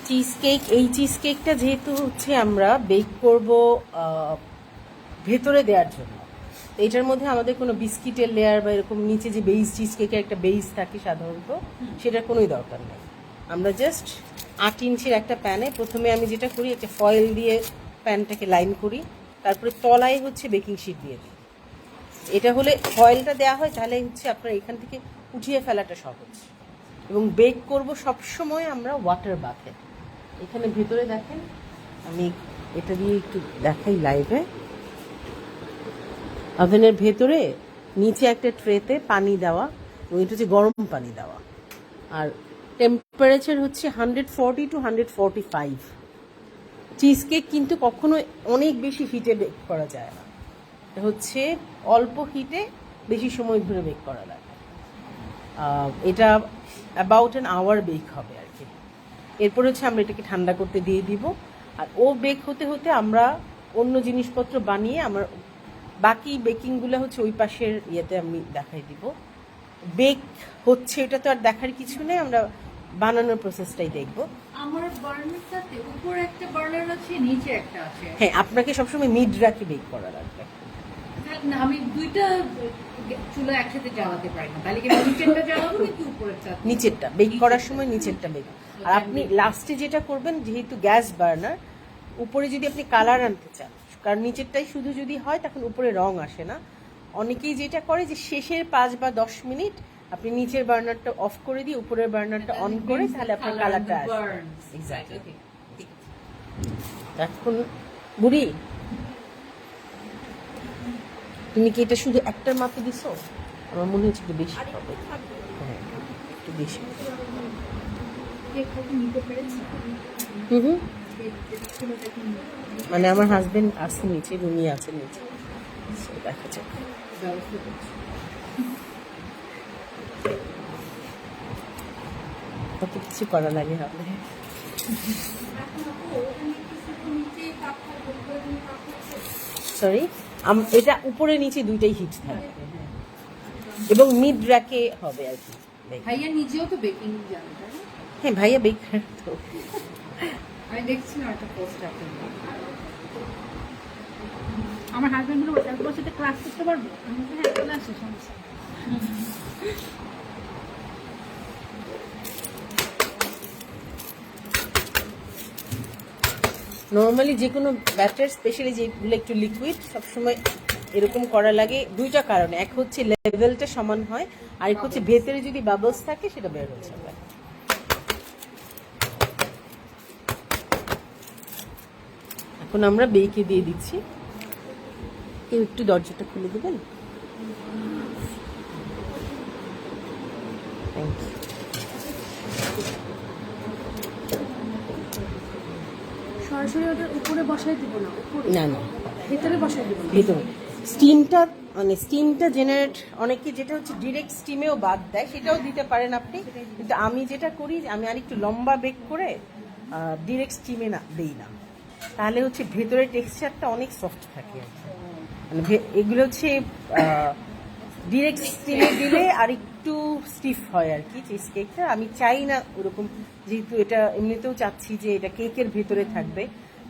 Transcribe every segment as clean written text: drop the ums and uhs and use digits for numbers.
Cheese cake, এই cheese কেকটা যেহেতু হচ্ছে আমরা বেক করব ভেতরে দেওয়ার জন্য, এইটার মধ্যে আমাদের কোনো বিস্কিটের লেয়ার বা এরকম নিচে যে বেইস, চিজ কেকের একটা বেইস থাকে সাধারণত, সেটার কোনোই দরকার নেই। আমরা জাস্ট 8 ইঞ্চির একটা প্যানে প্রথমে আমি যেটা করি, একটা ফয়েল দিয়ে প্যানটাকে লাইন করি, তারপরে তলায় হচ্ছে বেকিং শিট দিয়ে দিই। এটা হলে ফয়েলটা দেওয়া হয়, তাহলে হচ্ছে আপনার এখান থেকে উঠিয়ে ফেলাটা সহজ। এবং বেক করব সবসময় আমরা ওয়াটার বাথে। এখানে ভেতরে দেখেন, আমি এটা দিয়ে একটু দেখাই লাইভে। ওভেনের ভেতরে নিচে একটা ট্রেতে পানি দেওয়া, এবং এটা হচ্ছে গরম পানি দেওয়া, আর টেম্পারেচার হচ্ছে 140 to 145। চিজ কেক কিন্তু কখনো অনেক বেশি হিটে বেক করা যায় না, এটা হচ্ছে অল্প হিটে বেশি সময় ধরে বেক করা লাগে। এটা অ্যাবাউট অ্যান আওয়ার বেক হবে আর কি। এরপর হচ্ছে আমরা এটাকে ঠান্ডা করতে দিয়ে দিব, আর ও বেক হতে হতে আমরা অন্য জিনিসপত্র বানিয়ে আমার বাকি বেকিংগুলো হচ্ছে ওই পাশের ইয়েতে আমি দেখাই দিব। বেক হচ্ছে এটা তো আর দেখার কিছু নেই, আমরা বানানোর প্রসেসটাই দেখব। আমার বার্নারটাতে উপরে একটা বার্নার আছে, নিচে একটা আছে। হ্যাঁ, আপনাকে সবসময় মিড রাখি বেক করা লাগবে। না, আমি দুইটা চুলা একসাথে জ্বালাতে পারি না, তাহলে কি নিচেরটা জ্বালাবো নাকি উপরেরটা? নিচেরটা বেক করার সময় নিচেরটা বেক। আর আপনি লাস্টে যেটা করবেন, যেহেতু গ্যাস বার্নার, উপরে যদি আপনি কালার আনতে চান, কারণ নিচেরটাই শুধু যদি হয় তখন উপরে রং আসে না। অনেকেই যেটা করে যে শেষের 5 বা 10 মিনিট আপনি নিচের বার্নারটা অফ করে দিয়ে উপরের বার্নারটা অন করে, তাহলে আপনার কালারটা আসবে। এক্স্যাক্টলি। এখন বুড়ি, তুমি কি এটা শুধু একটার মাপে দিছো? আমার মনে হচ্ছে একটু বেশি হবে। হ্যাঁ, একটু বেশি। মানে আমার হাজবেন্ড আসছে নিচে, রুমি আছে নিচে, দেখা যাক। কত কিছু করা লাগে হবে। সরি, এটা উপরে নিচে দুইটাই হিট থাকে এবং মিড র্যাকে হবে আর কি। ভাইয়া নিজেও তো বেকিং জানে, তাই না? হ্যাঁ, ভাইয়া বেকার তো। আমি দেখছি না একটা পোস্ট আপনার। আমার হাজবেন্ড বলে একবার সাথে ক্লাস করতে পারবো, আমি তো হ্যাঁ চলে আসে, সমস্যা। নর্মালি যে কোনো ব্যাটার, স্পেশালি যেগুলো একটু লিকুইড, সবসময় এরকম করা লাগে দুইটা কারণে। এক হচ্ছে লেভেলটা সমান হয়, আর এক হচ্ছে ভেতরে যদি বাবলস থাকে সেটা বের হয়ে যাবে। এখন আমরা বেকে দিয়ে দিচ্ছি। কেউ একটু দরজাটা খুলে দেবেন? Thank you. সরাসরি ওটার উপরে বসাই দিব না, উপরে না না, ভিতরে বসাই দিব না। ভেতরে স্টিমটা, মানে স্টিমটা জেনারেট, অনেকে যেটা হচ্ছে ডিরেক্ট স্টিমেও বাদ দেয়, সেটাও দিতে পারেন আপনি। কিন্তু আমি যেটা করি, আমি আর একটু লম্বা বেক করে ডিরেক্ট স্টিমে না দেই না, তাহলে হচ্ছে ভেতরের টেক্সচারটা অনেক সফট থাকে। মানে এগুলো হচ্ছে ডিরেক্ট স্টিমে দিলে আর একটু স্টিফ হয় আর কি চিজ কেকটা। আমি চাই না ওরকম, যেহেতু এটা এমনিতেও চাচ্ছি যে এটা কেকের ভেতরে থাকবে,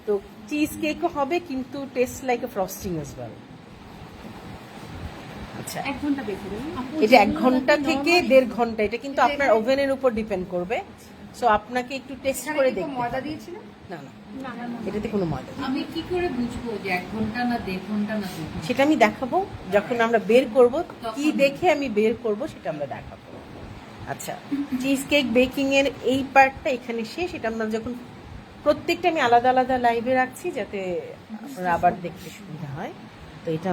তো চিজ কেকও হবে কিন্তু test like a frosting as well. আচ্ছা, 1 ঘন্টা বেশি দেবেন? এটা 1 ঘন্টা থেকে 1.5 ঘন্টা, এটা কিন্তু আপনার ওভেনের উপর ডিপেন্ড করবে। সো আপনাকে একটু টেস্ট করে দেখতে হবে। ময়দা দিয়েছিল? না না, এটাতে কোনো ময়দা নেই। আমি কি করে বুঝবো যে 1 ঘন্টা না 1.5 ঘন্টা না 2 ঘন্টা? সেটা আমি দেখাবো যখন আমরা বের করব, কি দেখে আমি বের করব সেটা আমরা দেখাবো। আচ্ছা, চিজ কেক বেকিং এর এই পার্টটা এখানে শেষ। এটা আমরা যখন প্রত্যেকটা আমি আলাদা আলাদা লাইভে রাখছি যাতে আপনারা আবার দেখতে সুবিধা হয়। তো এটা